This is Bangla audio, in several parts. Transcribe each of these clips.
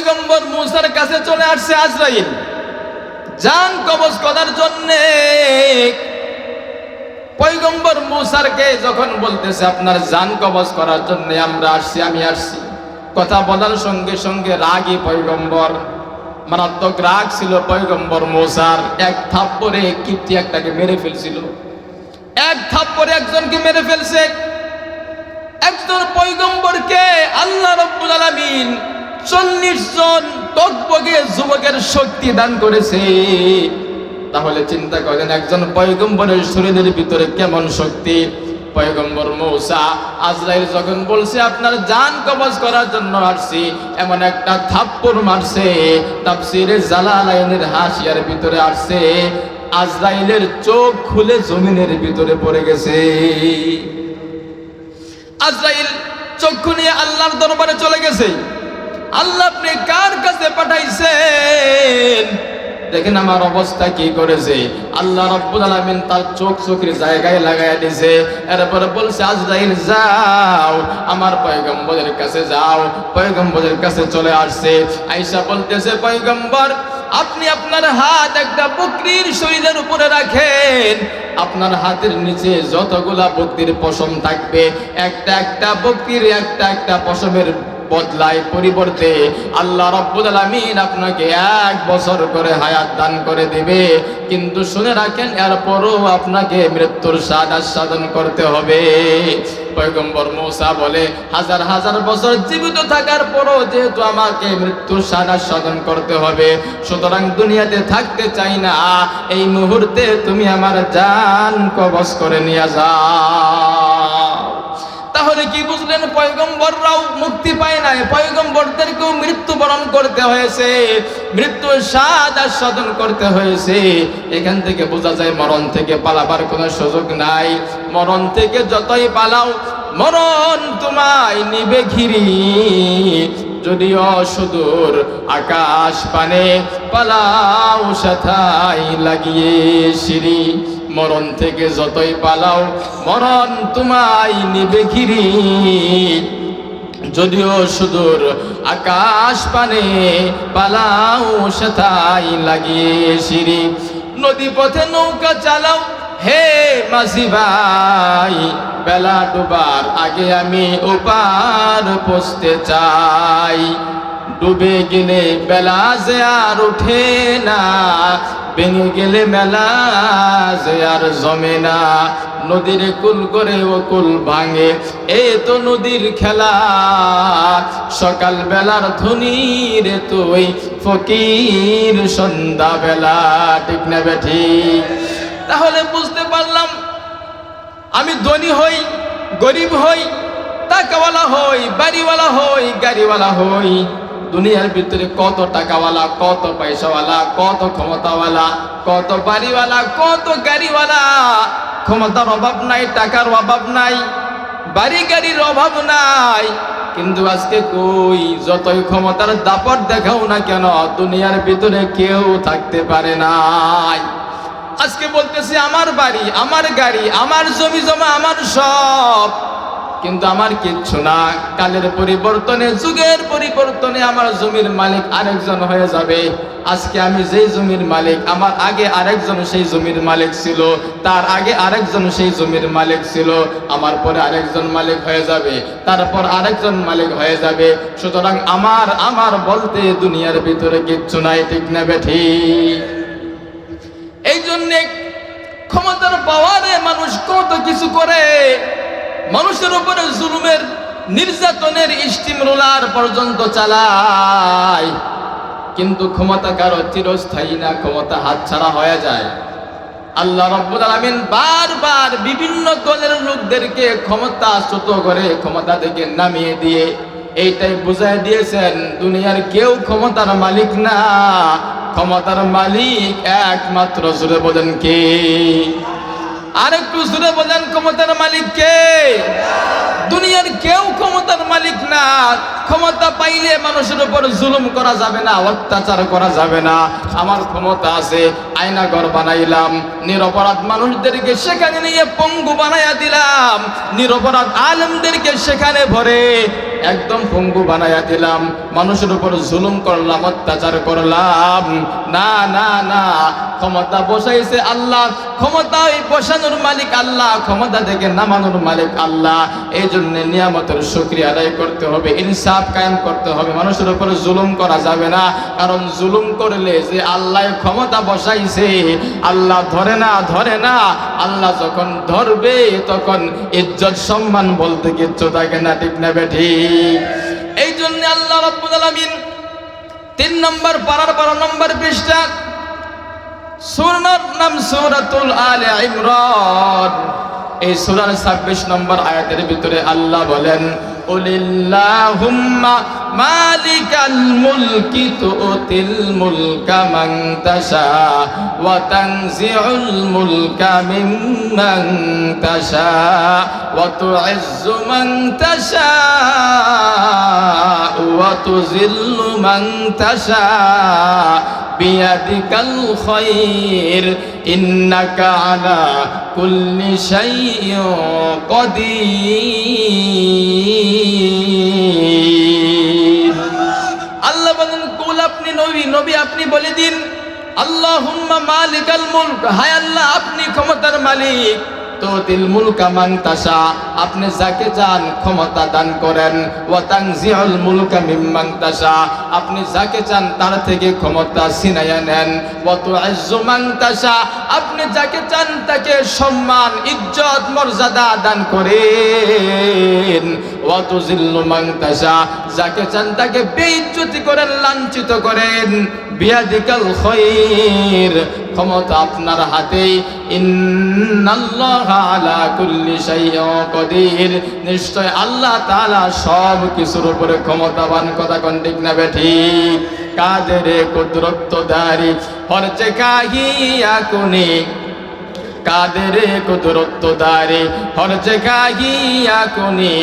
পয়গম্বর মূসার কাছে চলে আসছে আজরাইল জান কবজ করার জন্য। পয়গম্বর মূসাকে যখন বলতেছে আপনার জান কবজ করার জন্য আমরা আসছি, আমি আসছি, কথা বলার সঙ্গে সঙ্গে রাগী পয়গম্বর, মারাত্মক রাগ ছিল পয়গম্বর মূসার। এক থাপ্পড়ে কিপ্তি একটাকে মেরে ফেলছিল, এক থাপ্পড়ে একজনকে মেরে ফেলছে। একজন পয়গম্বরকে আল্লাহ রাব্বুল আলামিন 40 জন টকবগে যুবকের শক্তি দান করেছে। তাহলে চিন্তা করেন একজন পয়গম্বরের শরীরের ভিতরে কেমন শক্তি। পয়গম্বর মূসা আজরাইল যখন বলছে আপনার জান কবজ করার জন্য আসছি, এমন একটা থাপ্পড় মারছে, তাফসীরে জালালাইনের হাসিয়ার ভিতরে আসছে আজরাইলের চোখ খুলে জমিনের ভিতরে পড়ে গেছে। আজরাইল চক্ষু নিয়ে আল্লাহর দরবারে চলে গেছে। আল্লাহ আপনি কার কাছে পাঠাইছেন? দেখেন আমার অবস্থা কি করেছে। আল্লাহ রাব্বুল আলামিন তার চোখের জায়গায় লাগায় দিয়েছে। এরপরে বলছে আজরাইল যাও আমার পয়গম্বরের কাছে যাও। পয়গম্বরের কাছে চলে আসছে। আয়েশা বলতেছে পয়গম্বর আপনি আপনার হাত একটা বকরির শরীরের উপরে রাখেন, আপনার হাতের নিচে যতগুলা বকরির পশম থাকবে একটা একটা বকরির একটা একটা পশমের বদলায় পরিবর্তে আল্লাহ রাব্বুল আলামিন আপনাকে 1 বছর করে হায়াত দান করে দিবে। কিন্তু শুনে রাখেন এরপরও আপনাকে মৃত্যুর স্বাদ আস্বাদন করতে হবে। পয়গম্বর মূসা বলে হাজার হাজার বছর জীবিত থাকার পরও যেহেতু আমাকে মৃত্যুর স্বাদ আস্বাদন করতে হবে, সুতরাং দুনিয়াতে থাকতে চাই না, এই মুহূর্তে তুমি আমার জান কবজ করে নিয়ে যাও। তাহলে কি বুঝলেন? পয়গম্বররাও মুক্তি পায় নাই, পয়গম্বরদেরকেও মৃত্যুবরণ করতে হয়েছে, মৃত্যুর স্বাদ আস্বাদন করতে হয়েছে। এখান থেকে বোঝা যায় মরণ থেকে পালাবার কোনো সুযোগ নাই। মরণ থেকে যতই পালাও মরণ তোমায় নিবে ঘিরি, যদিও সুদূর আকাশ পানে পালাও সাথাই লাগিয়ে সিঁড়ি। মরণ থেকে যতই পালাও মরণ তোমায় নিবে ঘিরি, যদিও সুদূর আকাশ পানে পালাও সাথাই লাগিয়ে সিঁড়ি। নদী পথে নৌকা চালাও হে মাঝি ভাই, বেলা ডুবার আগে আমি ওপার পৌঁছতে চাই। ডুবে গেলে বেলা যে আর ওঠে না, ভেঙে গেলে মেলা যে আর জমে না। নদীর কুল করে ও কুল ভাঙে, এ তো নদীর খেলা। সকাল বেলার ধনী রে তুই ফকির সন্ধ্যা বেলা, ঠিক না বেঠিক? তাহলে বুঝতে পারলাম আমি ধনী হই গরিব হই, টাকাওয়ালা হই বাড়িওয়ালা হই গাড়িওয়ালা হই, দুনিয়ার ভিতরে কত টাকাওয়ালা কত পয়সাওয়ালা কত ক্ষমতাওয়ালা কত বাড়িওয়ালা কত গাড়িওয়ালা, ক্ষমতার অভাব নাই, টাকার অভাব নাই, বাড়ি গাড়ির অভাব নাই। কিন্তু আজকে কই যতই ক্ষমতার দাপট দেখাও না কেন দুনিয়ার ভিতরে কেউ থাকতে পারে নাই। আজকে বলতেছি আমার বাড়ি আমার গাড়ি আমার জমি জমা আমার সব, কিন্তু আমার কিচ্ছু না। কালের পরিবর্তনে যুগের পরিবর্তনে আমার জমির মালিক আরেকজন হয়ে যাবে। আজকে আমি যেই জমির মালিক, আমার আগে আরেকজন সেই জমির মালিক ছিল, তার আগে আরেকজন সেই জমির মালিক ছিল, আমার পরে আরেকজন মালিক হয়ে যাবে, তারপর আরেকজন মালিক হয়ে যাবে। সুতরাং আমার আমার বলতে দুনিয়ার ভিতরে কিচ্ছু নাই, ঠিক না বেঠিক? এই জন্যে ক্ষমতার পাওয়ারে মানুষ কত কিছু করে, মানুষের উপরে জুলুমের নির্যাতনের স্টিম রোলার পর্যন্ত চালায়। কিন্তু ক্ষমতা কারো চিরস্থায়ী না, ক্ষমতা হাতছাড়া হয়ে যায়। আল্লাহ রাব্বুল আলামিন বারবার বিভিন্ন দলের লোকদেরকে ক্ষমতাচ্যুত করে ক্ষমতা থেকে নামিয়ে দিয়ে এইটাই বুঝাই দিয়েছেন দুনিয়ার কেউ ক্ষমতার মালিক না, ক্ষমতার মালিক একমাত্র। জোরে বলেন কে? আরেকটু জোরে বলেন ক্ষমতার মালিক কে? দুনিয়ার কেউ ক্ষমতার মালিক না। ক্ষমতা পাইলে মানুষের উপর জুলুম করা যাবে না, অত্যাচার করা যাবে না। আমার ক্ষমতা আছে, আয়না ঘর বানাইলাম, নিরপরাধ মানুষদেরকে সেখানে নিয়ে পঙ্গু বানাইয়া দিলাম, নিরপরাধ আলেমদেরকে সেখানে ভরে একদম পঙ্গু বানায়া দিলাম, মানুষের উপর জুলুম করলাম, অত্যাচার করলাম। না না না, ক্ষমতা বসাইছে আল্লাহ, ক্ষমতা ওই বসানোর মালিক আল্লাহ, ক্ষমতা থেকে নামানোর মালিক আল্লাহ। এই জন্য নিয়ামতের শুকরিয়া আদায় করতে হবে, ইনসাফ কায়েম করতে হবে, মানুষের উপর জুলুম করা যাবে না। কারণ জুলুম করলে যে আল্লাহ ক্ষমতা বসাইছে আল্লাহ ধরে না, ধরে না। আল্লাহ যখন ধরবে তখন ইজ্জত সম্মান বলতে কিচ্ছু থাকে না, ঠিক না বেঠিক? এই জন্য আল্লাহ রাব্বুল আলামিন 3 নম্বর পারার 12 নম্বর পৃষ্ঠা, সূরার নাম সূরাতুল আলে ইমরান, এই সূরার 26 নম্বর আয়াতের ভিতরে আল্লাহ বলেন, কুলিল্লাহুম্মা মালিকাল মুলকি তুতিল মুলকা মান তাশা ওয়া তানজিউল মুলকা মিম্মান তাশা ওয়া তুইজ্জু মান তাশা ওয়া তুযিল্লু মান তাশা বিয়াদিকাল খায়র ইন্নাকা আলা কুল্লি শাইইন কাদির। আল্লাহ বলেন, কুল, আপনি নবী আপনি বলে দিন, আল্লাহুম্মা মালিকাল মুলক, হায় আল্লাহ আপনি ক্ষমতার মালিক, তুতিল মুলকা মান তাশা, আপনি যাকে চান ক্ষমতা দান করেন, ওয়া তানজিউল মুলকা মিম্মান তাশা, আপনি যাকে চান তার থেকে ক্ষমতা ছিনাইয়া নেন, ওয়া তুইজ্জু মান তাশা, আপনি যাকে চান তাকে সম্মান ইজ্জত মর্যাদা দান করেন, ওয়া তুযিল্লু মান তাশা, যাকে চান তাকে বেইজ্জতি করেন, লাঞ্ছিত করেন। বিয়াদিকাল খায়র, ক্ষমতা আপনার হাতেই। ইন্নাল্লাহা আলা কুল্লি শাইইন কাদির, নিশ্চয় আল্লাহ তাআলা সব কিছুর উপরে ক্ষমতাবান। কথা কোন ঠিক না বেঠিক? কাদেরে কুদরতদারি হর জায়গায় কোনি, কাদেরে কুদরতদারি হর জায়গায় কোনি,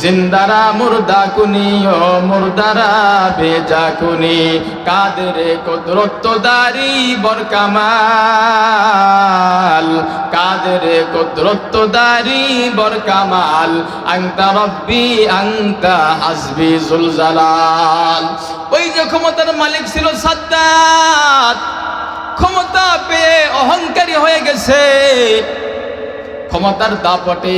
জিন্দারা মুর্দা কুনি ও মুর্দারা বেজা কুনি, কাদেরে কুদরতদারি বরকামাল, কাদেরে কুদরতদারি বরকামাল, আনতা রব্বি আনতা হাসবি যুল জালাল। ওই যে ক্ষমতার মালিক ছিল সাদ্দাত, ক্ষমতা পেয়ে অহংকারী হয়ে গেছে, ক্ষমতার দাপটে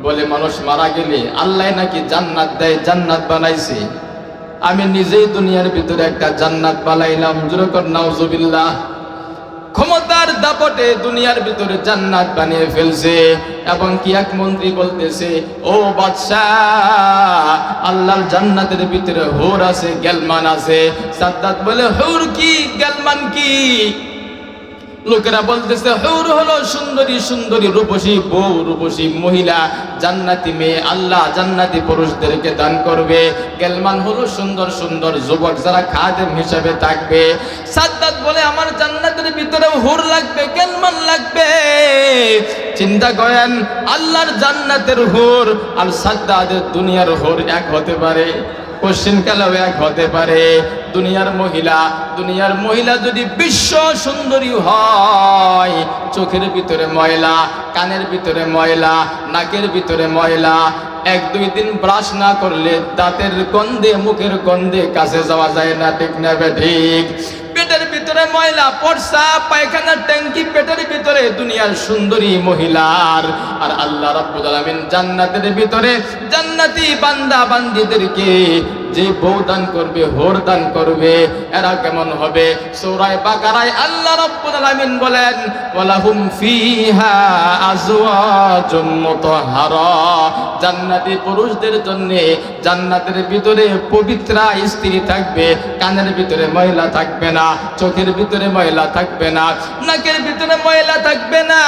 বলে মানুষ মারা গেলে আল্লাহ নাকি জান্নাত দেয়, জান্নাত বানাইছে। আমি নিজেই দুনিয়ার ভিতরে একটা জান্নাত বানাইলাম, জোরে কর নাউজুবিল্লাহ। ক্ষমতার দাপটে দুনিয়ার ভিতরে জান্নাত বানিয়ে ফেলছে। এবং কি এক মন্ত্রী বলতেছে, ও বাদশাহ, আল্লাহর জান্নাতের ভিতরে হুর আছে, গেলমান আছে। সাদ্দাত বলে, হুর কি, গেলমান কি? লোকেরা বলতেছে, হুর হলো সুন্দরী সুন্দরী রূপসী বউ, রূপসী মহিলা, জান্নাতি মেয়ে আল্লাহ জান্নাতি পুরুষদেরকে দান করবে। গেলমান হলো সুন্দর সুন্দর যুবক, যারা খাদেম হিসেবে থাকবে। সাদ্দাত বলে, আমার জান্নাতের ভিতরে হুর লাগবে, গেলমান লাগবে। চিন্তা করেন, আল্লাহর জান্নাতের হুর আর সাদ্দাতের দুনিয়ার হুর এক হতে পারে? কোশ্চেন কালেও এক হতে পারে? দুনিয়ার মহিলা যদি বিশ্ব সুন্দরী হয়, চোখের ভিতরে ময়লা, কানের ভিতরে ময়লা, নাকের ভিতরে ময়লা, 1-2 দিন ব্রাশ না করলে দাঁতের গন্ধে, মুখের গন্ধে কাছে যাওয়া যায় না, ঠিক না বেঠিক? পেটের ভিতরে ময়লা, প্রস্রাব পায়খানার ট্যাঙ্কি পেটের ভিতরে দুনিয়ার সুন্দরী মহিলার। আর আল্লাহ রাব্বুল আলামিন জান্নাতের ভিতরে জান্নাতি বান্দা বান্দীদেরকে যে বউ দান করবে, হোর দান করবে, এরা কেমন হবে? সূরা বাকারায় আল্লাহ রাব্বুল আলামিন বলেন, ওয়ালাহুম ফিহা আজওয়াজুম মুতাহহারা, জান্নাতি পুরুষদের জন্য জান্নাতের ভিতরে পবিত্রা স্ত্রী থাকবে, কানের ভিতরে ময়লা থাকবে না, চোখের ভিতরে ময়লা থাকবে না, নাকের ভিতরে ময়লা থাকবে না,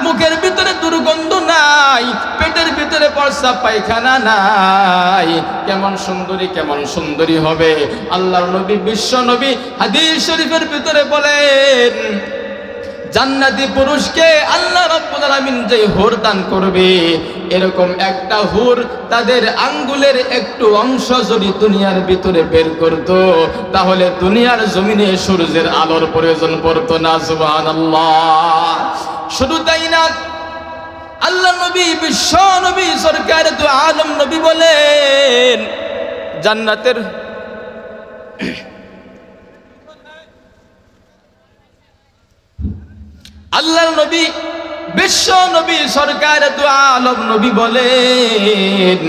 মুখের ভিতরে দুর্গন্ধ নাই, পেটের ভিতরে প্রস্রাব পায়খানা নাই। কেমন সুন্দরী, কেমন সুন্দরী হবে! আল্লাহর নবী, বিশ্ব নবী হাদিস শরীফের ভিতরে বলেন, জান্নাতি পুরুষকে আল্লাহ রাব্বুল আলামিন যে হুর দান করবে, এরকম একটা হুর তাদের আঙ্গুলের একটু অংশ যদি দুনিয়ার ভিতরে বের করত, তাহলে দুনিয়ার জমিনে সূর্যের আলোর প্রয়োজন পড়তো না। সুবহানাল্লাহ। শুধু তাই না, আল্লাহ নবী, বিশ্ব নবী, সরকার দু আলম নবী বলেন, জান্নাতের আল্লাহর নবী, বিশ্ব নবী, সরকার দু আলম নবী বলেন,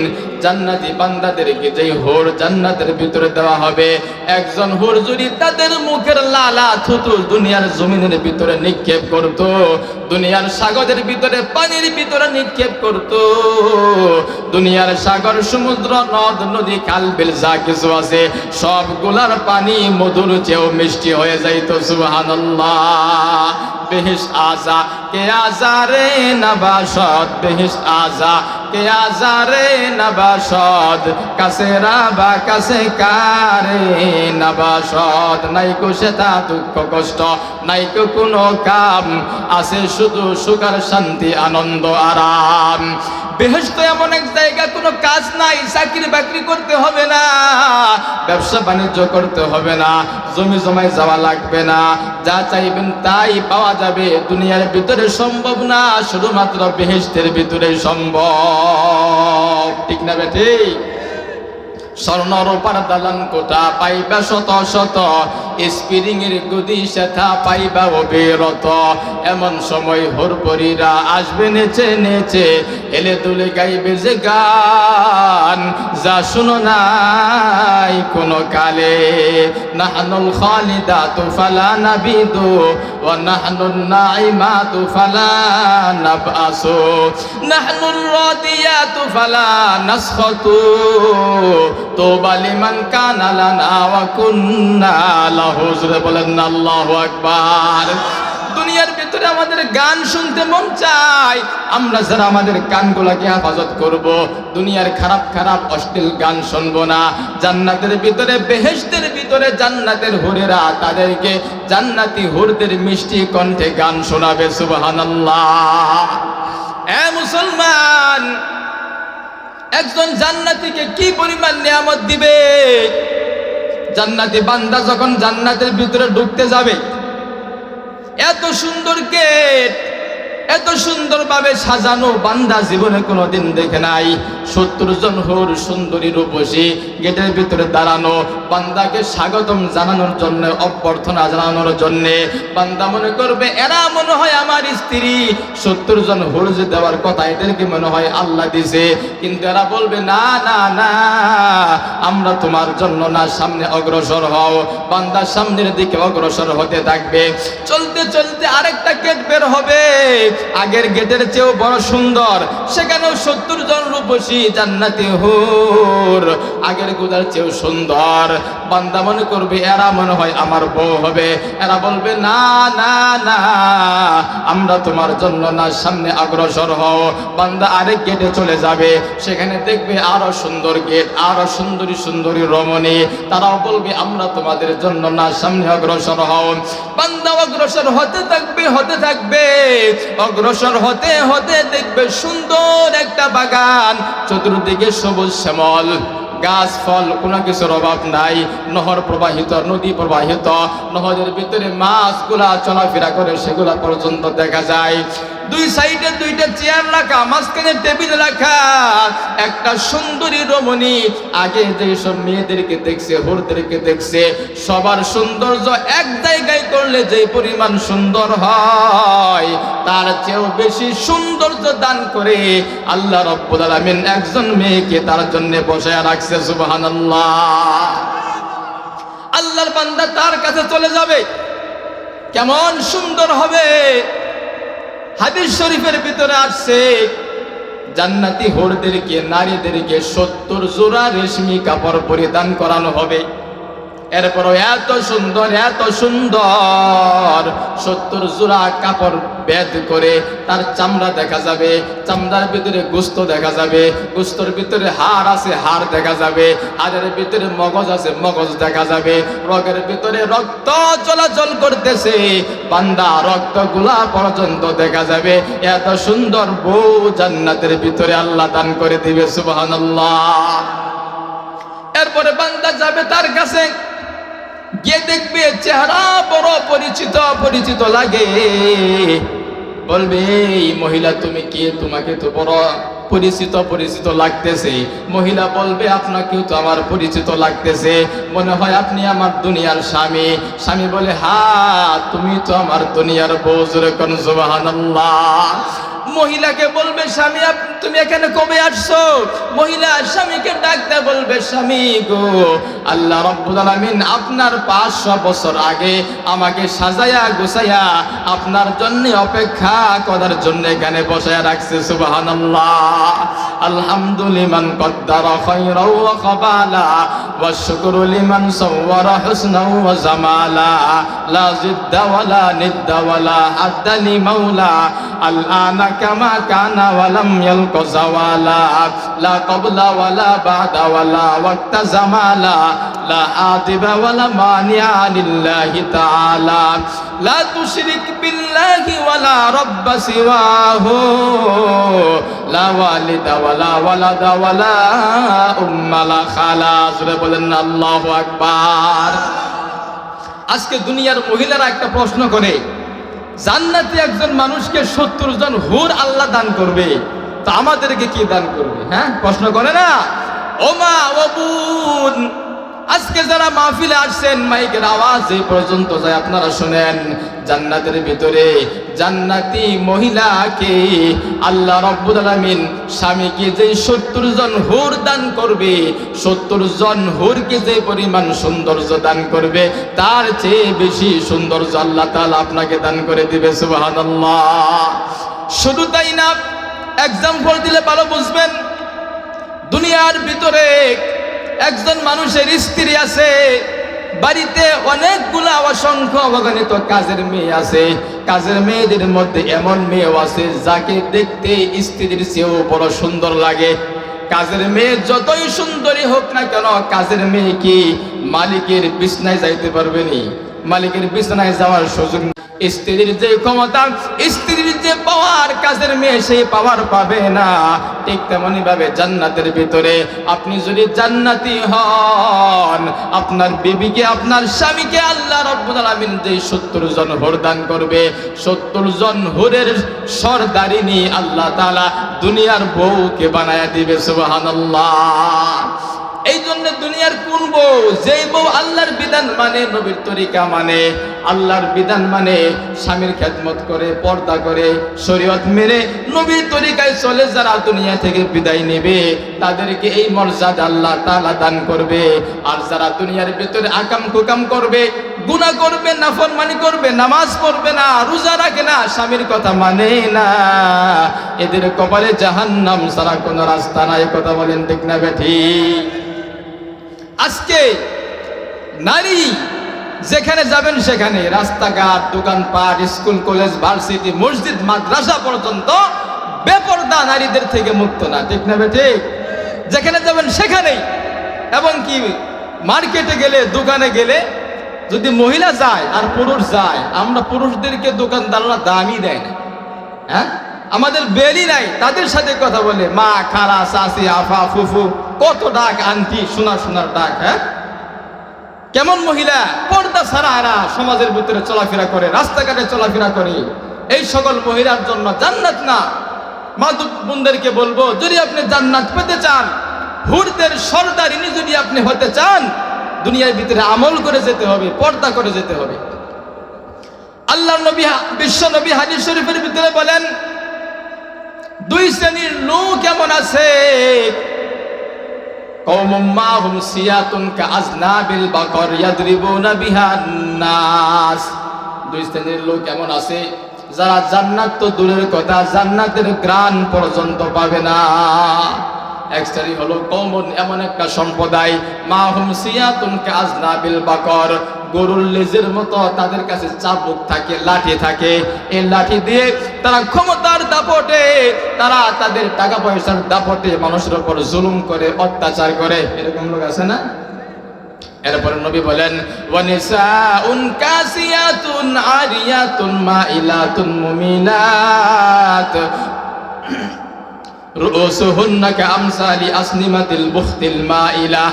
জান্নাতি বান্দাদেরকে যে হুর জান্নাতের ভিতরে দেওয়া হবে, একজন হুর যদি তাদের মুখের লালা থুতু দুনিয়ার জমিনের ভিতরে নিক্ষেপ করত, দুনিয়ার সাগরের ভিতরে পানির ভিতরে নিক্ষেপ করত, দুনিয়ার সাগর, সমুদ্র, নদ নদী, খাল বিল যা কিছু আছে সবগুলার পানি মধুর চেয়েও মিষ্টি হয়ে যাইত। সুবহানাল্লাহ। বেহেশত আজা কে আজারে নবাসত, বেহেশত আজা কে আজারে নবাসত, কাছে রাবা কাছে কারে নবাসত। নাইকো সেতা দুঃখ কষ্ট, নাইকো কোনো কাম, আছে শুধু সুখার শান্তি আনন্দ আরাম। বেহেশত এমন এক জায়গা, কোনো কাজ নাই, চাকরি বাকরি করতে হবে না, ব্যবসা বাণিজ্য করতে হবে না, জমি জমায় যাওয়া লাগবে না, যা চাইবেন তাই পাওয়া যাবে। দুনিয়ার ভিতরে সম্ভব না, শুধুমাত্র বেহেশতের ভিতরে সম্ভব। ঠিক না বেঠি? স্বর্ণ রূপার দালান কোঠা পাইবা শত শত, স্প্রিং এর গদি সেথা পাইবা অবিরত। এমন সময় হুরপরীরা আসবে নেচে নেচে, হেলে দুলে গাইবে যে গান, যা শুনো নাই কোনো কালে। নাহনুল খালিদাতু ফালা নাবিদু, ওয়া নাহনুন নাইমাতু ফালা নাবআসু, নাহনুর রাদিয়াতু ফালা নাসখাতু, তোবা লিমান কানা লানা ওয়া কুন্না লাহু। জোরে বলেন না আল্লাহু আকবার। দুনিয়ার ভিতরে আমাদের গান শুনতে মন চায়, আমরা যারা আমাদের কানগুলোকে হেফাজত করব, দুনিয়ার খারাপ খারাপ অশ্লীল গান শুনবো না। জান্নাতের ভিতরে, বেহেশতের ভিতরে জান্নাতের হুরেরা তাদেরকে জান্নাতি হুরদের মিষ্টি কণ্ঠে গান শোনাবে। সুবহানাল্লাহ। এ মুসলমান, একজন জান্নাতীকে কি পরিমাণ নিয়ামত দিবে। জান্নাতি বান্দা যখন জান্নাতের ভিতরে ঢুকতে যাবে, এত সুন্দর গেট, এত সুন্দরভাবে সাজানো বান্দা জীবনে কোনোদিন দেখে নাই। 70 জন হুর সুন্দরী রূপসী গেটের ভিতরে দাঁড়ানো, বান্দাকে স্বাগতম জানানোর জন্য, অভ্যর্থনা জানানোর জন্য। বান্দা মনে করবে এরা মনে হয় আমার স্ত্রী। 70 জন হুর যে দেওয়ার কথা, এদেরকে মনে হয় আল্লাহ দিছে। কিন্তু এরা বলবে না না না, আমরা তোমার জন্য না, সামনে অগ্রসর হও। বান্দা সামনের দিকে অগ্রসর হতে থাকবে। চলতে চলতে আরেকটা গেট বের হবে, আগের গেটের চেয়েও বড় সুন্দর। সেখানেও 70 জন রূপসী জান্নাতি হুর, আগের গুদার চেয়েও সুন্দর। বান্দা মনে করবে এরা মনে হয় আমার বউ হবে। এরা বলবে না না না, আমরা তোমার জন্য না, সামনে অগ্রসর হও। বান্দা আরেক গেটে চলে যাবে, সেখানে দেখবে আরো সুন্দর গেট, আরো সুন্দরী সুন্দরী রমণী। তারাও বলবে আমরা তোমাদের জন্য না, সামনে অগ্রসর হও। বান্দা অগ্রসর হতে থাকবে, হতে থাকবে, অগ্রসর হতে হতে দেখবে সুন্দর একটা বাগান, চতুর্দিকে সবুজ শ্যামল গাছ, ফল, কোনো কিছুর অভাব নাই। নহর প্রবাহিত, নদী প্রবাহিত, নহরের ভিতরে মাছগুলা চলাফেরা করে, সেগুলা পর্যন্ত দেখা যায়। দুই সাইডে দুইটা চেয়ার রাখা, মাঝখানে টেবিল রাখা, একটা সুন্দরী রমণী। আগে যেসব মেয়েদেরকে দেখছে, হুরদেরকে দেখছে, সবার সৌন্দর্য এক জায়গায় করলে যে পরিমাণ সুন্দর হয়, তার চেয়েও বেশি সৌন্দর্য দান করে আল্লাহ রাব্বুল আলামিন একজন মেয়েকে তার জন্য বসায় রাখছে। সুবহানাল্লাহ। আল্লাহর বান্দা তার কাছে চলে যাবে, কেমন সুন্দর হবে। হাদিস শরীফের ভিতরে আসছে, জান্নাতি হুরদেরকে, নারীদেরকে 70 জোড়া রেশমি কাপড় পরিধান করানো হবে। এরপরও এত সুন্দর, এত সুন্দর, 70 জোড়া কাপড় বেদ করে তার চামড়া দেখা যাবে, চামড়ার ভিতরে গোস্ত দেখা যাবে, গোস্তর ভিতরে হাড় আছে, হাড় দেখা যাবে, হাড়ের ভিতরে মগজ আছে, মগজ দেখা যাবে, রগের ভিতরে রক্ত চলাচল করতেছে, বান্দা রক্তগুলা পর্যন্ত দেখা যাবে। এত সুন্দর বউ জান্নাতের ভিতরে আল্লাহ দান করে দিবে। সুবহানাল্লাহ। এরপরে বান্দা যাবে তার কাছে, গিয়ে দেখবে চেহারা বড় পরিচিত পরিচিত লাগে। বলবে এই মহিলা তুমি কে, তোমাকে তো বড় পরিচিত পরিচিত লাগতেছে। মহিলা বলবে আপনাকেও তো আমার পরিচিত লাগতেছে, মনে হয় আপনি আমার দুনিয়ার স্বামী। স্বামী বলে হ্যাঁ তুমি তো আমার দুনিয়ার বউ। জোরে কোন সুবহানাল্লাহ। মহিলাকে বলবে স্বামী তুমি এখানে কবে আসছো? মহিলা স্বামীকে ডাকতে বলবে স্বামী গো, আল্লাহ রাব্বুল আলামিন আপনার 500 বছর আগে আমাকে সাজায়া গুছাইয়া আপনার জন্য অপেক্ষা করার জন্য এখানে বসায়া রাখছে। সুবহানাল্লাহ। আলহামদুলিমান কদ্দারা খায়রা ওয়া খাবালা ওয়া শুকরু লিমান সাওয়ারা হুসনা ওয়া জামালা লা জিদ্দা ওয়ালা নিদ্দা ওয়ালা হাদ্দা লি মাওলা আল-আনা কামা কানা ওয়া লাম ইয়ালকা জাওয়ালা লা ক্বাবলা ওয়ালা বা'দা ওয়ালা ওয়াক্তা জামালা লা আতিবা ওয়ালা মানিআ লিল্লাহি তাআলা লা তুশরিক বিল্লাহি ওয়ালা রাব্বা সিওয়াহু লা ওয়ালিদা ওয়ালা ওয়ালাদা ওয়ালা উম্মা লা খালা। জোরে বলেন না আল্লাহু আকবার। আজকে দুনিয়ার মহিলারা একটা প্রশ্ন করে, জান্নাতে একজন মানুষকে 70 জন হুর আল্লাহ দান করবে, তো আমাদেরকে কি দান করবে? হ্যাঁ, প্রশ্ন করে না? ও মা ও বোন, আজকে যারা মাহফিলে আসছেন মাইকের আওয়াজ এই পর্যন্ত যায় আপনারা শুনেন, জান্নাতের ভিতরে জান্নাতি মহিলাকে আল্লাহ রাব্বুল আলামিন স্বামীকে যে 70 জন হুর দান করবে, 70 জন হুরকে যে পরিমাণ সৌন্দর্য দান করবে, তার চেয়ে বেশি সৌন্দর্য আল্লাহ তাআলা আপনাকে দান করে দিবে। সুবহানাল্লাহ। শুধু তাই না, এক্সাম্পল দিলে ভালো বুঝবেন। দুনিয়ার ভিতরে একজন মানুষের স্ত্রী আছে, বাড়িতে অনেকগুলা অসংখ্য অগণিত কাজের মেয়ে আছে। কাজের মেয়েদের মধ্যে এমন মেয়েও আছে যাকে দেখতে স্ত্রীর চেয়েও বড় সুন্দর লাগে। কাজের মেয়ে যতই সুন্দরী হোক না কেন, কাজের মেয়ে কি মালিকের বিছনায় যাইতে পারবে নি? মালিকের বিছানায় যাওয়ার সুযোগ। স্ত্রীর যে ক্ষমতা, স্ত্রীর যে পাওয়ার, কাজের মেয়ে সেই পাওয়ার পাবে না। ঠিক তেমনি ভাবে জান্নাতের ভিতরে আপনি যদি জান্নাতি হন, আপনার বিবিকে, আপনার স্বামীকে আল্লাহ রাব্বুল আলামিন যে 70 জন হুর দান করবে, 70 জন হুরের সরদারিনী আল্লাহ তাআলা দুনিয়ার বউকে বানায়া দিবে। সুবহানাল্লাহ। এই জন্য দুনিয়ার কোন বউ? যেই বউ আল্লাহর বিধান মানে, নবীর তরিকা মানে, আল্লাহর বিধান মানে, স্বামীর খেদমত করে, পর্দা করে, শরীয়ত মেনে নবীর তরিকায় চলে, যারা দুনিয়া থেকে বিদায় নেবে তাদেরকে এই মর্যাদা আল্লাহ তাআলা দান করবে। আর যারা দুনিয়ার ভিতরে আকাম কুকাম করবে, গুনাহ করবে, নাফরমানি করবে, নামাজ পড়বে না, রোজা রাখে না, স্বামীর কথা মানে না, এদের কপালে জাহান্নাম ছাড়া কোনো রাস্তা নাই। কথা বলেন ঠিক না বেঠিক? আজকে নারী যেখানে যাবেন সেখানে, রাস্তাঘাট, দোকানপাট, স্কুল, কলেজ, ভার্সিটি, মসজিদ, মাদ্রাসা পর্যন্ত বেপরদা নারীদের থেকে মুক্ত না। ঠিক না বেঠিক? যেখানে যাবেন সেখানেই। এবং কি মার্কেটে গেলে, দোকানে গেলে যদি মহিলা যায় আর পুরুষ যায়, আমরা পুরুষদেরকে দোকানদাররা দামই দেয় না। হ্যাঁ, আমাদের বেলি নাই, তাদের সাথে কথা বলে মা, খালা, চাচি, আফা, ফুফু, কত ডাক, আন্টি, সোনার ডাক। হ্যাঁ, কেমন মহিলা? পর্দা ছাড়া এরা সমাজের ভিতরে চলাফেরা করে, রাস্তাঘাটে চলাফেরা করে। এই সকল মহিলার জন্য জান্নাত না। মা বোনদেরকে বলবো, যদি আপনি জান্নাত পেতে চান, হুরদের সরদারিনী যদি আপনি হতে চান, দুনিয়ার ভিতরে আমল করে যেতে হবে, পর্দা করে যেতে হবে। আল্লাহর নবী, বিশ্ব নবী হাদিস শরীফের ভিতরে বলেন, 2 শ্রেণীর লোক কেমন আছে? কওমুম মাহুম সিয়াতুন কাআজনাবিল বাকর ইয়াদরিবুনা বিহান নাস। 2 শ্রেণীর লোক কেমন আছে? যারা জান্নাত তো দূরের কথা, জান্নাতের ঘ্রাণ পর্যন্ত পাবে না। এক শ্রেণী হলো কওমুন, এমন একটা সম্প্রদায়, মাহুম সিয়াতুন কাআজনাবিল বাকর, গরুর লেজের মতো তাদের কাছে চাবুক থাকে, লাঠি থাকে। এই লাঠি দিয়ে তারা ক্ষমতার দাপটে, তারা তাদের টাকা পয়সার দাপটে মানুষের উপর জুলুম করে, অত্যাচার করে। এরকম লোক আছে না? এরপরে নবী বলেন, ওয়ানিসাউন কাসিয়াতুন আরিয়াতুন মাইলাতুন মুমিনাত রুউসুহুন্না কাআমসালি আসনিমাতিল বুখতিল মাইলা।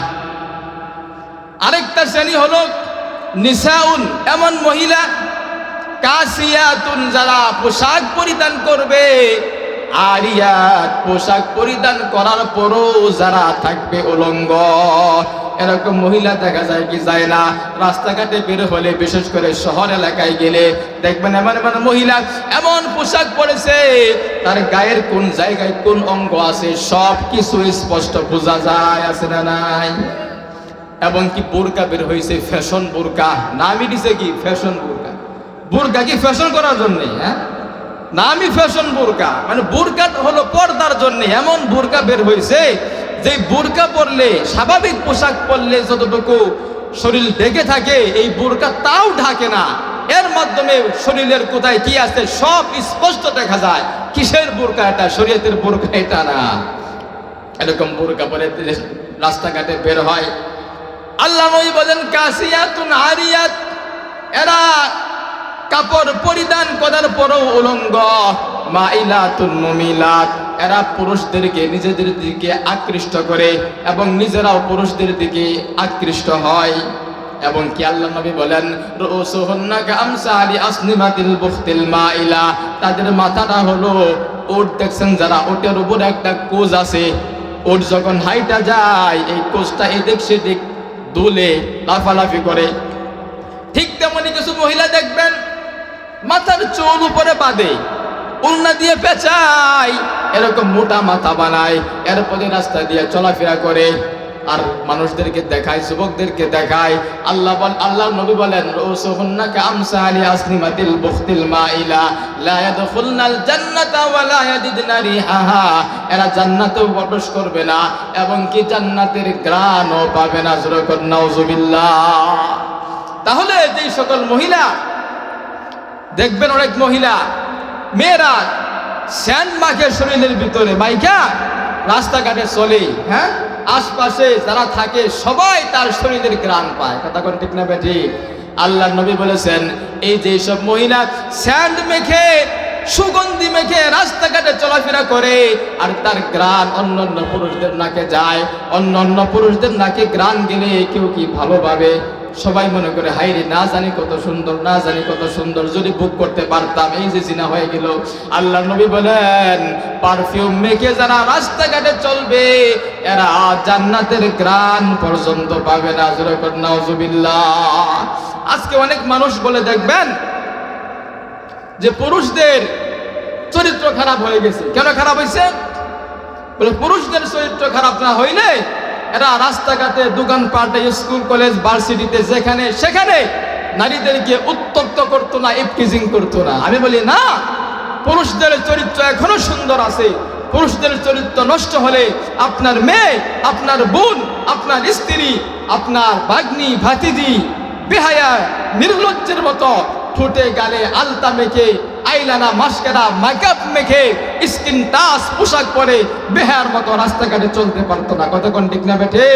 আরেকটা শ্রেণী হলো নিসাউন, এমন মহিলা কাসিয়াতুন যারা পোশাক পরিধান করবে, আরিয়াত পোশাক পরিধান করার পরও যারা থাকবে উলঙ্গ। এরকম মহিলা দেখা যায় কি যায় না? রাস্তাঘাটে বের হলে, বিশেষ করে শহর এলাকায় গেলে দেখবেন এমন এমন মহিলা এমন পোশাক পরেছে, তার গায়ের কোন জায়গায় কোন অঙ্গ আছে সব কিছু স্পষ্ট বোঝা যায়, আছে না নাই? এবং কি বোরকা বের হয়েছে, ফ্যাশন বোরকা, নামই দিছে কি ফ্যাশন বোরকা। বোরকা কি ফ্যাশন করার জন্যে? হ্যাঁ, নামই ফ্যাশন বোরকা, মানে বোরকা হলো পর্দার জন্য। এমন বোরকা বের হয়েছে যে বোরকা পরলে, স্বাভাবিক পোশাক পরলে যতটুকু শরীর ঢেকে থাকে, এই বোরকা তাও ঢাকে না। এর মাধ্যমে শরীরের কোথায় কি আছে সব স্পষ্ট দেখা যায়। কিসের বোরকা এটা? শরীয়তের বোরকা এটা না। এরকম বোরকা পরে রাস্তাঘাটে বের হয়। আল্লাহ নবী বলেন কাসিয়াতুন আরিয়াত, এরা কাপড় পরিধান করার পরও উলঙ্গ। মাইলাতুন মুমিলাত, এরা পুরুষদেরকে নিজেদের দিকে আকৃষ্ট করে এবং নিজেরাও পুরুষদের দিকে আকৃষ্ট হয়। এবং কি আল্লাহ নবী বলেন রুসুহুন্না কামসালি আসনিমাতিল বুখতিল মাইলা, তাদের মাথাটা হলো ওট। দেখছেন যারা ওটের উপর একটা কোজ আছে, ওট যখন হাইটা যায় এই কোজটা এদিক সেদিক দুলে লাফালাফি করে। ঠিক তেমনি কিছু মহিলা দেখবেন মাথার চুল উপরে বাঁধে, উলনা দিয়ে পেঁচায়, এরকম মোটা মাথা বানায়, এরপরে রাস্তা দিয়ে চলাফেরা করে আর মানুষদেরকে দেখায়, যুবকদেরকে দেখায়। আল্লাহ নবী বলেন রুসুহুন্না কামসালি আসনিমাতিল বুখতিল মাইলা লা ইয়াদখুলনাল জান্নাতা ওয়া লা ইয়াজিদনা রিহাহা, এরা জান্নাতেও প্রবেশ করবে না এবং কি জান্নাতের ঘ্রাণও পাবে না। জোরে কর নাউজুবিল্লাহ। তাহলে যেই সকল মহিলা দেখবেন, অনেক মহিলা মেয়েরা স্যান্ড মাখে শরীরের ভিতরে, মাইকা রাস্তাঘাটে চলে, হ্যাঁ, আশপাশে যারা থাকে সবাই তার শরীরের ঘ্রাণ পায়। কথা কোন ঠিক না বেঠি? আল্লাহ নবী বলেছেন এই যে সব মহিলা স্যান্ড মেখে, সুগন্ধি মেখে রাস্তাঘাটে চলাফেরা করে আর তার ঘ্রাণ অন্যান্য পুরুষদের নাকে যায়, অন্যান্য পুরুষদের নাকে ঘ্রাণ গেলে কেউ কি ভালোভাবে? সবাই মনে করে হাইরে না জানি কত সুন্দর, না জানি কত সুন্দর, যদি বুক করতে পারতাম, এই যে জিনা হয়ে গেল। আল্লাহ নবী বলেন পারফিউম মেখে যারা রাস্তাঘাটে চলবে এরা জান্নাতের ঘ্রাণ পর্যন্ত পাবে না। জোরে কর নাউজুবিল্লাহ। আজকে অনেক মানুষ বলে দেখবেন যে পুরুষদের চরিত্র খারাপ হয়ে গেছে। কেন খারাপ হয়েছে? বলে পুরুষদের চরিত্র খারাপ না হইলে এরা রাস্তাঘাটে, দোকানপাটে, স্কুল কলেজ ভার্সিটিতে যেখানে সেখানে নারীদেরকে উত্তক্ত করতো না, ইফটিজিং করতো না। আমি বলি না, পুরুষদের চরিত্র এখনো সুন্দর আছে। পুরুষদের চরিত্র নষ্ট হলে আপনার মেয়ে, আপনার বোন, আপনার স্ত্রী, আপনার ভাগ্নি, ভাতিজি বেহায়া নির্লজ্জের মতো ঠোঁটে গালে আলতা মেখে, আইলানা, মাস্কারা, মেকআপ মেখে, স্কিন টাচ পোশাক পরে বেহায়ার মতো রাস্তাঘাটে চলতে পারতো না। কতক্ষণ ঠিক না বেঠে?